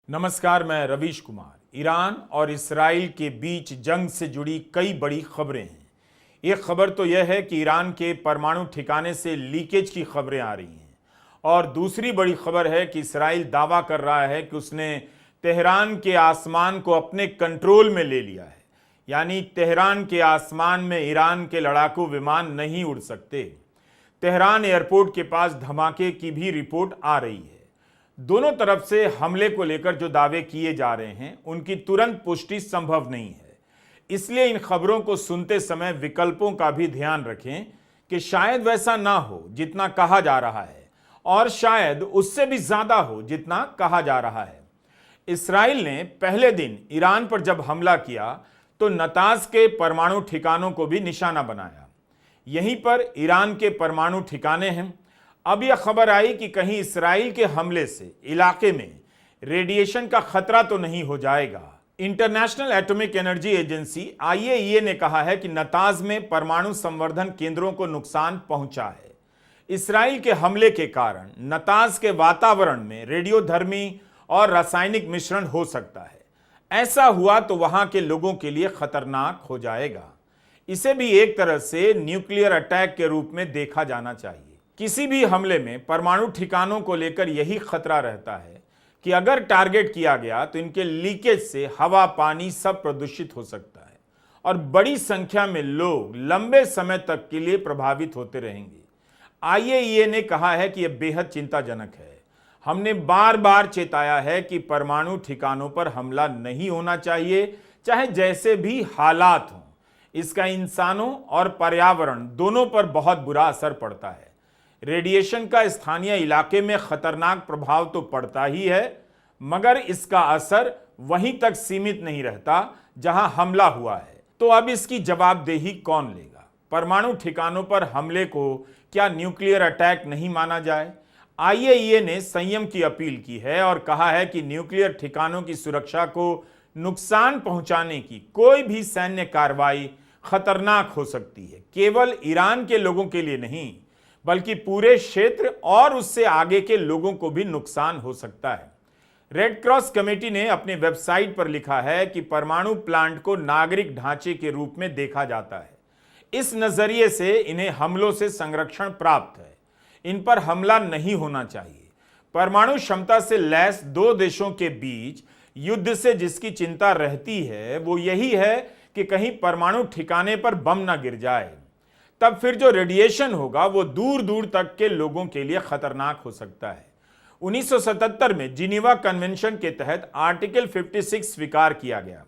नमस्कार, मैं रवीश कुमार। ईरान और इसराइल के बीच जंग से जुड़ी कई बड़ी खबरें हैं। एक खबर तो यह है कि ईरान के परमाणु ठिकाने से लीकेज की खबरें आ रही हैं और दूसरी बड़ी खबर है कि इसराइल दावा कर रहा है कि उसने तेहरान के आसमान को अपने कंट्रोल में ले लिया है, यानी तेहरान के आसमान में ईरान के लड़ाकू विमान नहीं उड़ सकते। तेहरान एयरपोर्ट के पास धमाके की भी रिपोर्ट आ रही है। दोनों तरफ से हमले को लेकर जो दावे किए जा रहे हैं उनकी तुरंत पुष्टि संभव नहीं है, इसलिए इन खबरों को सुनते समय विकल्पों का भी ध्यान रखें कि शायद वैसा ना हो जितना कहा जा रहा है और शायद उससे भी ज्यादा हो जितना कहा जा रहा है। इसराइल ने पहले दिन ईरान पर जब हमला किया तो नताज के परमाणु ठिकानों को भी निशाना बनाया। यहीं पर ईरान के परमाणु ठिकाने हैं। अब यह खबर आई कि कहीं इसराइल के हमले से इलाके में रेडिएशन का खतरा तो नहीं हो जाएगा। International atomic energy agency IAEA ने कहा है कि नताज में परमाणु संवर्धन केंद्रों को नुकसान पहुंचा है। इसराइल के हमले के कारण नताज के वातावरण में रेडियोधर्मी और रासायनिक मिश्रण हो सकता है। ऐसा हुआ तो वहां के लोगों के लिए खतरनाक हो जाएगा। इसे भी एक तरह से न्यूक्लियर अटैक के रूप में देखा जाना चाहिए। किसी भी हमले में परमाणु ठिकानों को लेकर यही खतरा रहता है कि अगर टारगेट किया गया तो इनके लीकेज से हवा, पानी सब प्रदूषित हो सकता है और बड़ी संख्या में लोग लंबे समय तक के लिए प्रभावित होते रहेंगे। IAEA ने कहा है कि यह बेहद चिंताजनक है। हमने बार बार चेताया है कि परमाणु ठिकानों पर हमला नहीं होना चाहिए, चाहे जैसे भी हालात हों। इसका इंसानों और पर्यावरण दोनों पर बहुत बुरा असर पड़ता है। रेडिएशन का स्थानीय इलाके में खतरनाक प्रभाव तो पड़ता ही है, मगर इसका असर वहीं तक सीमित नहीं रहता जहां हमला हुआ है। तो अब इसकी जवाबदेही कौन लेगा? परमाणु ठिकानों पर हमले को क्या न्यूक्लियर अटैक नहीं माना जाए? IAEA ने संयम की अपील की है और कहा है कि न्यूक्लियर ठिकानों की सुरक्षा को नुकसान पहुंचाने की कोई भी सैन्य कार्रवाई खतरनाक हो सकती है, केवल ईरान के लोगों के लिए नहीं बल्कि पूरे क्षेत्र और उससे आगे के लोगों को भी नुकसान हो सकता है। रेड क्रॉस कमेटी ने अपने वेबसाइट पर लिखा है कि परमाणु प्लांट को नागरिक ढांचे के रूप में देखा जाता है। इस नजरिए से इन्हें हमलों से संरक्षण प्राप्त है। इन पर हमला नहीं होना चाहिए। परमाणु क्षमता से लैस दो देशों के बीच युद्ध से जिसकी चिंता रहती है वो यही है कि कहीं परमाणु ठिकाने पर बम न गिर जाए। तब फिर जो रेडिएशन होगा वो दूर दूर तक के लोगों के लिए खतरनाक हो सकता है। 1977 में जिनीवा कन्वेंशन के तहत आर्टिकल 56 स्वीकार किया गया।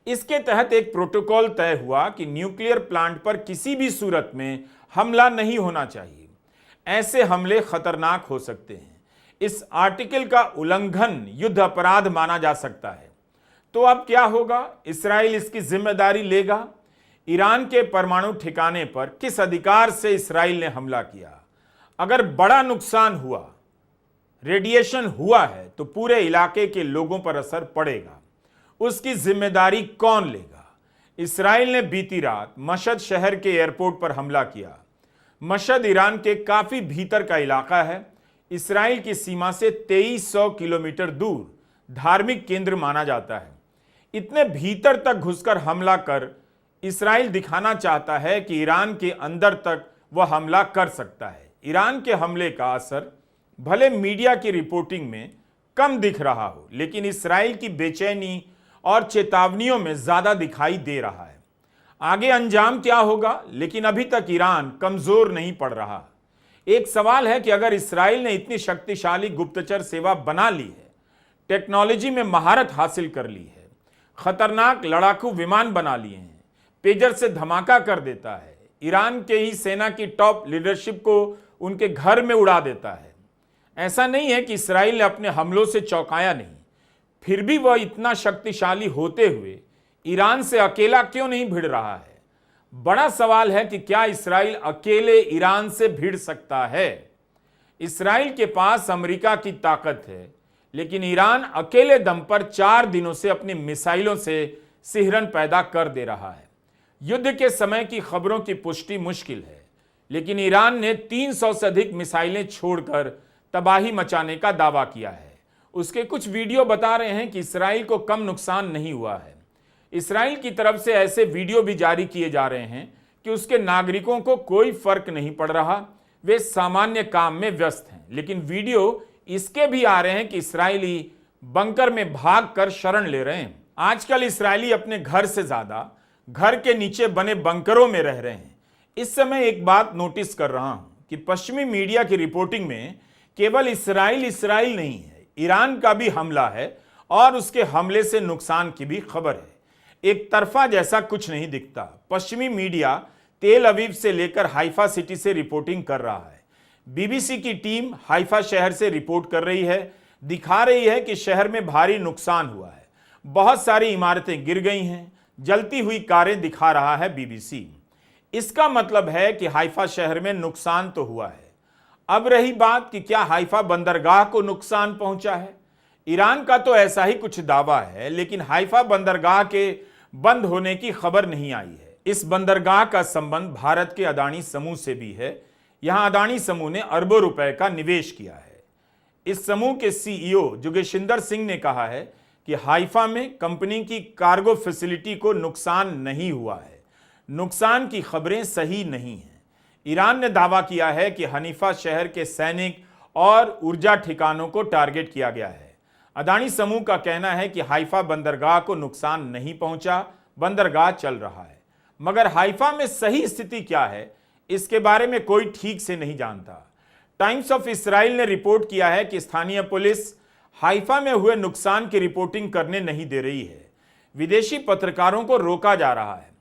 इसके तहत एक प्रोटोकॉल तय हुआ कि न्यूक्लियर प्लांट पर किसी भी सूरत में हमला नहीं होना चाहिए। ऐसे हमले खतरनाक हो सकते हैं। इस आर्टिकल का उल्लंघन युद्ध अपराध माना जा सकता है। तो अब क्या होगा? इसराइल इसकी जिम्मेदारी लेगा? ईरान के परमाणु ठिकाने पर किस अधिकार से इसराइल ने हमला किया? अगर बड़ा नुकसान हुआ, रेडिएशन हुआ है, तो पूरे इलाके के लोगों पर असर पड़ेगा। उसकी जिम्मेदारी कौन लेगा? इसराइल ने बीती रात मशहद शहर के एयरपोर्ट पर हमला किया। मशहद ईरान के काफी भीतर का इलाका है। इसराइल की सीमा से 2300 किलोमीटर दूर धार्मिक केंद्र माना जाता है। इतने भीतर तक घुसकर हमला कर इसराइल दिखाना चाहता है कि ईरान के अंदर तक वह हमला कर सकता है। ईरान के हमले का असर भले मीडिया की रिपोर्टिंग में कम दिख रहा हो, लेकिन इसराइल की बेचैनी और चेतावनियों में ज्यादा दिखाई दे रहा है। आगे अंजाम क्या होगा? लेकिन अभी तक ईरान कमजोर नहीं पड़ रहा। एक सवाल है कि अगर इसराइल ने इतनी शक्तिशाली गुप्तचर सेवा बना ली है, टेक्नोलॉजी में महारत हासिल कर ली है, खतरनाक लड़ाकू विमान बना लिए हैं, पेजर से धमाका कर देता है, ईरान के ही सेना की टॉप लीडरशिप को उनके घर में उड़ा देता है। ऐसा नहीं है कि इसराइल ने अपने हमलों से चौंकाया नहीं, फिर भी वह इतना शक्तिशाली होते हुए ईरान से अकेला क्यों नहीं भिड़ रहा है? बड़ा सवाल है कि क्या इसराइल अकेले ईरान से भिड़ सकता है? इसराइल के पास अमेरिका की ताकत है, लेकिन ईरान अकेले दम पर 4 दिनों से अपनी मिसाइलों से सिहरन पैदा कर दे रहा है। युद्ध के समय की खबरों की पुष्टि मुश्किल है, लेकिन ईरान ने 300 से अधिक मिसाइलें छोड़कर तबाही मचाने का दावा किया है। उसके कुछ वीडियो बता रहे हैं कि इसराइल को कम नुकसान नहीं हुआ है। इसराइल की तरफ से ऐसे वीडियो भी जारी किए जा रहे हैं कि उसके नागरिकों को कोई फर्क नहीं पड़ रहा, वे सामान्य काम में व्यस्त हैं। लेकिन वीडियो इसके भी आ रहे हैं कि इसराइली बंकर में भागकर शरण ले रहे हैं। आजकल इसराइली अपने घर से ज्यादा घर के नीचे बने बंकरों में रह रहे हैं। इस समय एक बात नोटिस कर रहा हूं कि पश्चिमी मीडिया की रिपोर्टिंग में केवल इसराइल नहीं है, ईरान का भी हमला है और उसके हमले से नुकसान की भी खबर है। एक तरफा जैसा कुछ नहीं दिखता। पश्चिमी मीडिया तेल अवीव से लेकर हाइफा सिटी से रिपोर्टिंग कर रहा है। बीबीसी की टीम हाइफा शहर से रिपोर्ट कर रही है, दिखा रही है कि शहर में भारी नुकसान हुआ है, बहुत सारी इमारतें गिर गई हैं, जलती हुई कारें दिखा रहा है बीबीसी। इसका मतलब है कि हाइफा शहर में नुकसान तो हुआ है। अब रही बात कि क्या हाइफा बंदरगाह को नुकसान पहुंचा है। ईरान का तो ऐसा ही कुछ दावा है, लेकिन हाइफा बंदरगाह के बंद होने की खबर नहीं आई है। इस बंदरगाह का संबंध भारत के अदानी समूह से भी है। यहां अदानी समूह ने अरबों रुपए का निवेश किया है। इस समूह के सीईओ जोगेशिंदर सिंह ने कहा है कि हाइफा में कंपनी की कार्गो फैसिलिटी को नुकसान नहीं हुआ है। नुकसान की खबरें सही नहीं हैं। ईरान ने दावा किया है कि हनीफा शहर के सैनिक और ऊर्जा ठिकानों को टारगेट किया गया है। अदानी समूह का कहना है कि हाइफा बंदरगाह को नुकसान नहीं पहुंचा, बंदरगाह चल रहा है। मगर हाइफा में सही स्थिति क्या है, इसके बारे में कोई ठीक से नहीं जानता। टाइम्स ऑफ इसराइल ने रिपोर्ट किया है कि स्थानीय पुलिस हाइफा में हुए नुकसान की रिपोर्टिंग करने नहीं दे रही है। विदेशी पत्रकारों को रोका जा रहा है।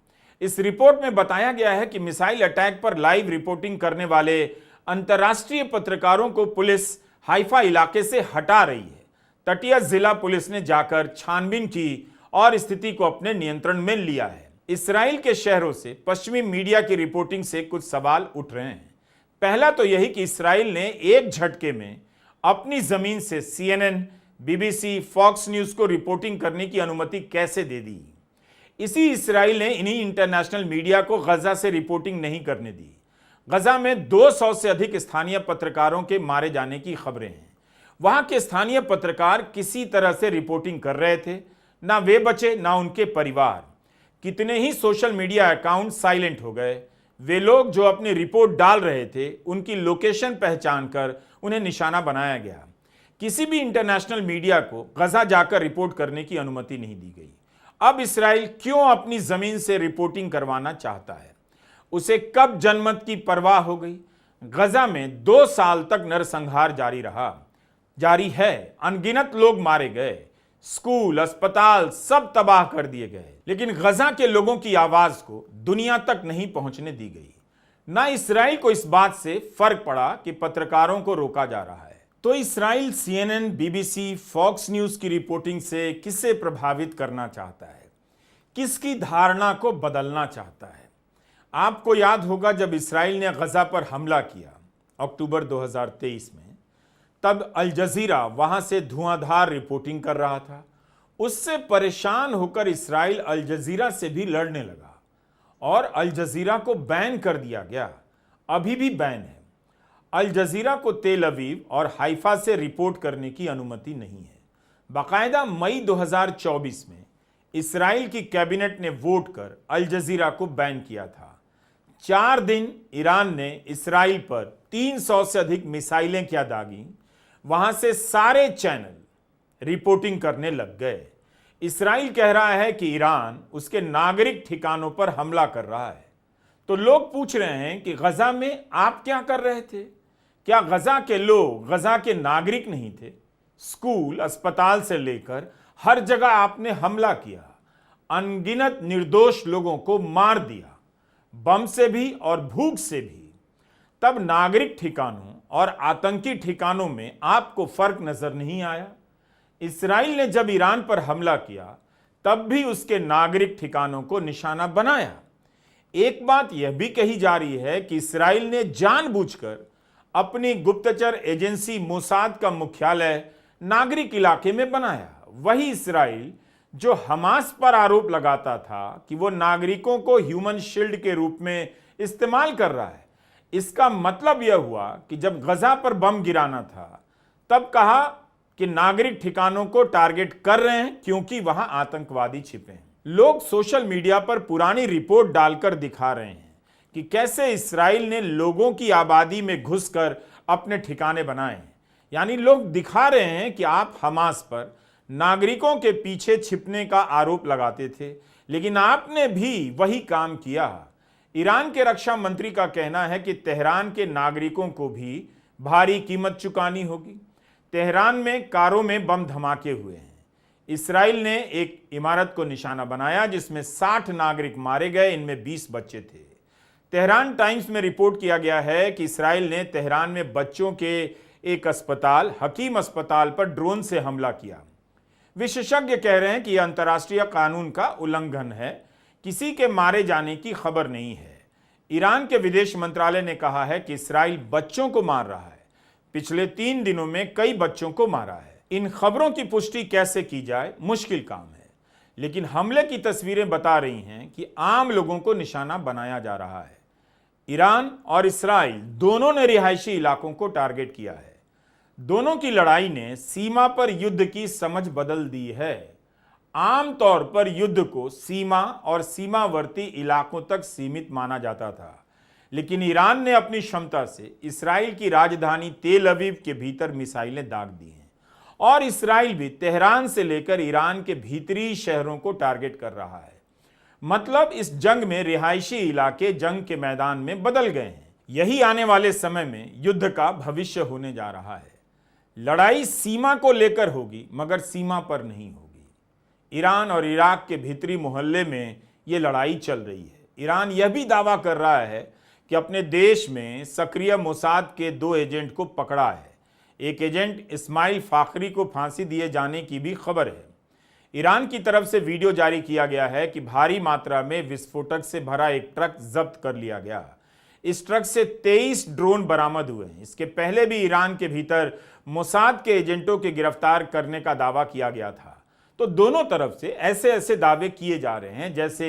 इस रिपोर्ट में बताया गया है कि मिसाइल अटैक पर लाइव रिपोर्टिंग करने वाले अंतर्राष्ट्रीय पत्रकारों को पुलिस हाइफा इलाके से हटा रही है। तटीय जिला पुलिस ने जाकर छानबीन की और स्थिति को अपने नियंत्रण में लिया है। इसराइल के शहरों से पश्चिमी मीडिया की रिपोर्टिंग से कुछ सवाल उठ रहे हैं। पहला तो यही कि इसराइल ने एक झटके में अपनी जमीन से CNN, BBC, फॉक्स न्यूज को रिपोर्टिंग करने की अनुमति कैसे दे दी। इसी इसराइल ने इन्हीं इंटरनेशनल मीडिया को गजा से रिपोर्टिंग नहीं करने दी। गजा में 200 से अधिक स्थानीय पत्रकारों के मारे जाने की खबरें हैं। वहां के स्थानीय पत्रकार किसी तरह से रिपोर्टिंग कर रहे थे, ना वे बचे ना उनके परिवार। कितने ही सोशल मीडिया अकाउंट साइलेंट हो गए। वे लोग जो अपनी रिपोर्ट डाल रहे थे, उनकी लोकेशन पहचान कर उन्हें निशाना बनाया गया। किसी भी इंटरनेशनल मीडिया को गजा जाकर रिपोर्ट करने की अनुमति नहीं दी गई। अब इसराइल क्यों अपनी जमीन से रिपोर्टिंग करवाना चाहता है? उसे कब जनमत की परवाह हो गई? गजा में 2 साल तक नरसंहार जारी है। अनगिनत लोग मारे गए, स्कूल, अस्पताल सब तबाह कर दिए गए, लेकिन गजा के लोगों की आवाज को दुनिया तक नहीं पहुंचने दी गई। ना इसराइल को इस बात से फर्क पड़ा कि पत्रकारों को रोका जा रहा है। तो Israel CNN, BBC, Fox News की रिपोर्टिंग से किसे प्रभावित करना चाहता है, किसकी धारणा को बदलना चाहता है? आपको याद होगा जब इसराइल ने गजा पर हमला किया अक्टूबर 2023 में, तब अल जजीरा वहां से धुआंधार रिपोर्टिंग कर रहा था। उससे परेशान होकर इसराइल अल जजीरा से भी लड़ने लगा और अल जजीरा को बैन कर दिया गया। अभी भी बैन है। अल जजीरा को तेल अवीव और हाइफा से रिपोर्ट करने की अनुमति नहीं है। बाकायदा मई 2024 में इसराइल की कैबिनेट ने वोट कर अल जजीरा को बैन किया था। 4 दिन ईरान ने इसराइल पर 300 से अधिक मिसाइलें क्या दागी। वहां से सारे चैनल रिपोर्टिंग करने लग गए। इसराइल कह रहा है कि ईरान उसके नागरिक ठिकानों पर हमला कर रहा है। तो लोग पूछ रहे हैं कि गजा में आप क्या कर रहे थे? क्या गजा के लोग गजा के नागरिक नहीं थे? स्कूल, अस्पताल से लेकर हर जगह आपने हमला किया, अनगिनत निर्दोष लोगों को मार दिया, बम से भी और भूख से भी। तब नागरिक ठिकानों और आतंकी ठिकानों में आपको फर्क नजर नहीं आया। इसराइल ने जब ईरान पर हमला किया तब भी उसके नागरिक ठिकानों को निशाना बनाया। एक बात यह भी कही जा रही है कि इसराइल ने जानबूझकर अपनी गुप्तचर एजेंसी मोसाद का मुख्यालय नागरिक इलाके में बनाया। वही इसराइल जो हमास पर आरोप लगाता था कि वो नागरिकों को ह्यूमन शील्ड के रूप में इस्तेमाल कर रहा है। इसका मतलब यह हुआ कि जब गजा पर बम गिराना था तब कहा कि नागरिक ठिकानों को टारगेट कर रहे हैं क्योंकि वहां आतंकवादी छिपे हैं। लोग सोशल मीडिया पर पुरानी रिपोर्ट डालकर दिखा रहे हैं कि कैसे इस्राइल ने लोगों की आबादी में घुसकर अपने ठिकाने बनाए हैं। यानी लोग दिखा रहे हैं कि आप हमास पर नागरिकों के पीछे छिपने का आरोप लगाते थे, लेकिन आपने भी वही काम किया। ईरान के रक्षा मंत्री का कहना है कि तेहरान के नागरिकों को भी भारी कीमत चुकानी होगी। तेहरान में कारों में बम धमाके हुए हैं। इस्राइल ने एक इमारत को निशाना बनाया जिसमें 60 नागरिक मारे गए, इनमें 20 बच्चे थे। तेहरान टाइम्स में रिपोर्ट किया गया है कि इस्राइल ने तेहरान में बच्चों के एक अस्पताल, हकीम अस्पताल पर ड्रोन से हमला किया। विशेषज्ञ कह रहे हैं कि यह अंतर्राष्ट्रीय कानून का उल्लंघन है, किसी के मारे जाने की खबर नहीं है। ईरान के विदेश मंत्रालय ने कहा है कि इस्राइल बच्चों को मार रहा है। पिछले 3 दिनों में कई बच्चों को मारा है। इन खबरों की पुष्टि कैसे की जाए, मुश्किल काम है, लेकिन हमले की तस्वीरें बता रही हैं कि आम लोगों को निशाना बनाया जा रहा है। ईरान और इस्राइल दोनों ने रिहायशी इलाकों को टारगेट किया है। दोनों की लड़ाई ने सीमा पर युद्ध की समझ बदल दी है। आमतौर पर युद्ध को सीमा और सीमावर्ती इलाकों तक सीमित माना जाता था, लेकिन ईरान ने अपनी क्षमता से इस्राइल की राजधानी तेल अवीव के भीतर मिसाइलें दाग दी हैं और इस्राइल भी तेहरान से लेकर ईरान के भीतरी शहरों को टारगेट कर रहा है। मतलब इस जंग में रिहायशी इलाके जंग के मैदान में बदल गए हैं। यही आने वाले समय में युद्ध का भविष्य होने जा रहा है। लड़ाई सीमा को लेकर होगी, मगर सीमा पर नहीं होगी। ईरान और इराक के भीतरी मोहल्ले में यह लड़ाई चल रही है। ईरान यह भी दावा कर रहा है कि अपने देश में सक्रिय मोसाद के 2 एजेंट को पकड़ा है। एक एजेंट इस्माइल फाखरी को फांसी दिए जाने की भी खबर है। ईरान की तरफ से वीडियो जारी किया गया है कि भारी मात्रा में विस्फोटक से भरा एक ट्रक जब्त कर लिया गया। इस ट्रक से 23 ड्रोन बरामद हुए हैं। इसके पहले भी ईरान के भीतर मोसाद के एजेंटों के गिरफ्तार करने का दावा किया गया था। तो दोनों तरफ से ऐसे ऐसे दावे किए जा रहे हैं जैसे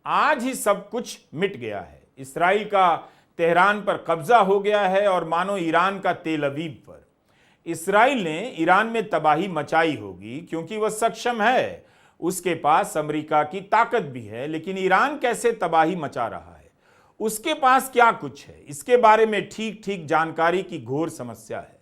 आज ही सब कुछ मिट गया है। इस्राइल का तेहरान पर कब्जा हो गया है और मानो ईरान का तेल अवीव पर। इस्राइल ने ईरान में तबाही मचाई होगी क्योंकि वह सक्षम है, उसके पास अमेरिका की ताकत भी है, लेकिन ईरान कैसे तबाही मचा रहा है, उसके पास क्या कुछ है, इसके बारे में ठीक ठीक जानकारी की घोर समस्या है।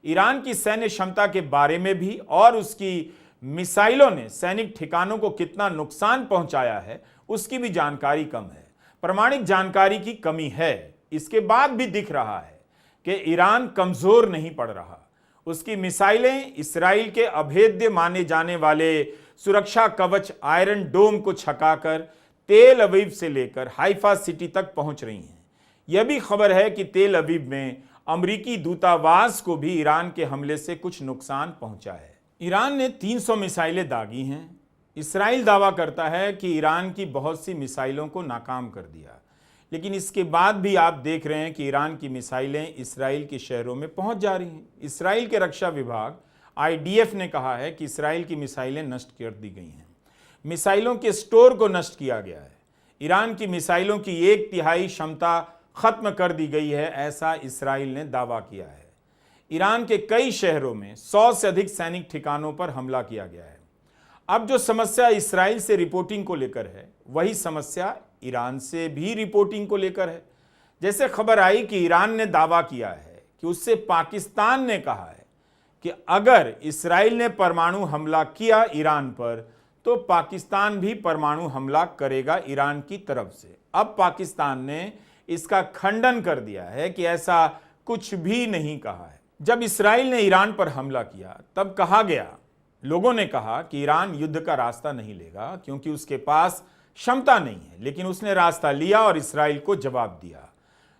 ईरान की सैन्य क्षमता के बारे में भी और उसकी मिसाइलों ने सैनिक ठिकानों को कितना नुकसान पहुंचाया है उसकी भी जानकारी कम है। प्रामाणिक जानकारी की कमी है। इसके बाद भी दिख रहा है कि ईरान कमजोर नहीं पड़ रहा। उसकी मिसाइलें इस्राइल के अभेद्य माने जाने वाले सुरक्षा कवच आयरन डोम को छकाकर तेल अवीव से लेकर हाइफा सिटी तक पहुंच रही हैं। यह भी खबर है कि तेल अवीव में अमेरिकी दूतावास को भी ईरान के हमले से कुछ नुकसान पहुंचा है। ईरान ने 300 मिसाइलें दागी हैं। इस्राइल दावा करता है कि ईरान की बहुत सी मिसाइलों को नाकाम कर दिया, लेकिन इसके बाद भी आप देख रहे हैं कि ईरान की मिसाइलें इस्राइल के शहरों में पहुंच जा रही हैं। इस्राइल के रक्षा विभाग IDF ने कहा है कि इस्राइल की मिसाइलें नष्ट कर दी गई हैं। मिसाइलों के स्टोर को नष्ट किया गया है। ईरान की मिसाइलों की 1/3 क्षमता खत्म कर दी गई है, ऐसा इस्राइल ने दावा किया है। ईरान के कई शहरों में 100 से अधिक सैनिक ठिकानों पर हमला किया गया है। अब जो समस्या इस्राइल से रिपोर्टिंग को लेकर है, वही समस्या ईरान से भी रिपोर्टिंग को लेकर है। जैसे खबर आई कि ईरान ने दावा किया है कि उससे पाकिस्तान ने कहा है कि अगर इस्राइल ने परमाणु हमला किया ईरान पर तो पाकिस्तान भी परमाणु हमला करेगा ईरान की तरफ से। अब पाकिस्तान ने इसका खंडन कर दिया है कि ऐसा कुछ भी नहीं कहा है। जब इस्राइल ने ईरान पर हमला किया तब कहा गया, लोगों ने कहा कि ईरान युद्ध का रास्ता नहीं लेगा क्योंकि उसके पास क्षमता नहीं है, लेकिन उसने रास्ता लिया और इस्राइल को जवाब दिया।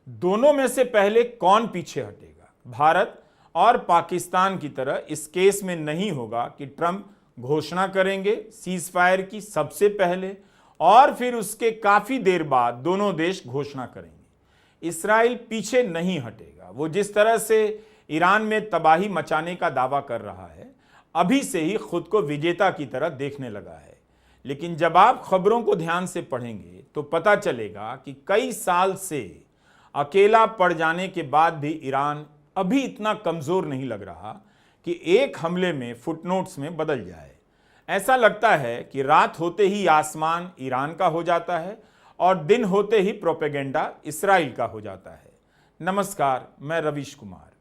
दोनों में से पहले कौन पीछे हटेगा? भारत और पाकिस्तान की तरह इस केस में नहीं होगा कि ट्रंप घोषणा करेंगे सीज फायर की सबसे पहले और फिर उसके काफी देर बाद दोनों देश घोषणा करेंगे। इस्राइल पीछे नहीं हटेगा। वो जिस तरह से ईरान में तबाही मचाने का दावा कर रहा है, अभी से ही खुद को विजेता की तरह देखने लगा है। लेकिन जब आप खबरों को ध्यान से पढ़ेंगे तो पता चलेगा कि कई साल से अकेला पड़ जाने के बाद भी ईरान अभी इतना कमजोर नहीं लग रहा कि एक हमले में फुटनोट्स में बदल जाए। ऐसा लगता है कि रात होते ही आसमान ईरान का हो जाता है और दिन होते ही प्रोपेगेंडा इस्राइल का हो जाता है। नमस्कार, मैं रवीश कुमार।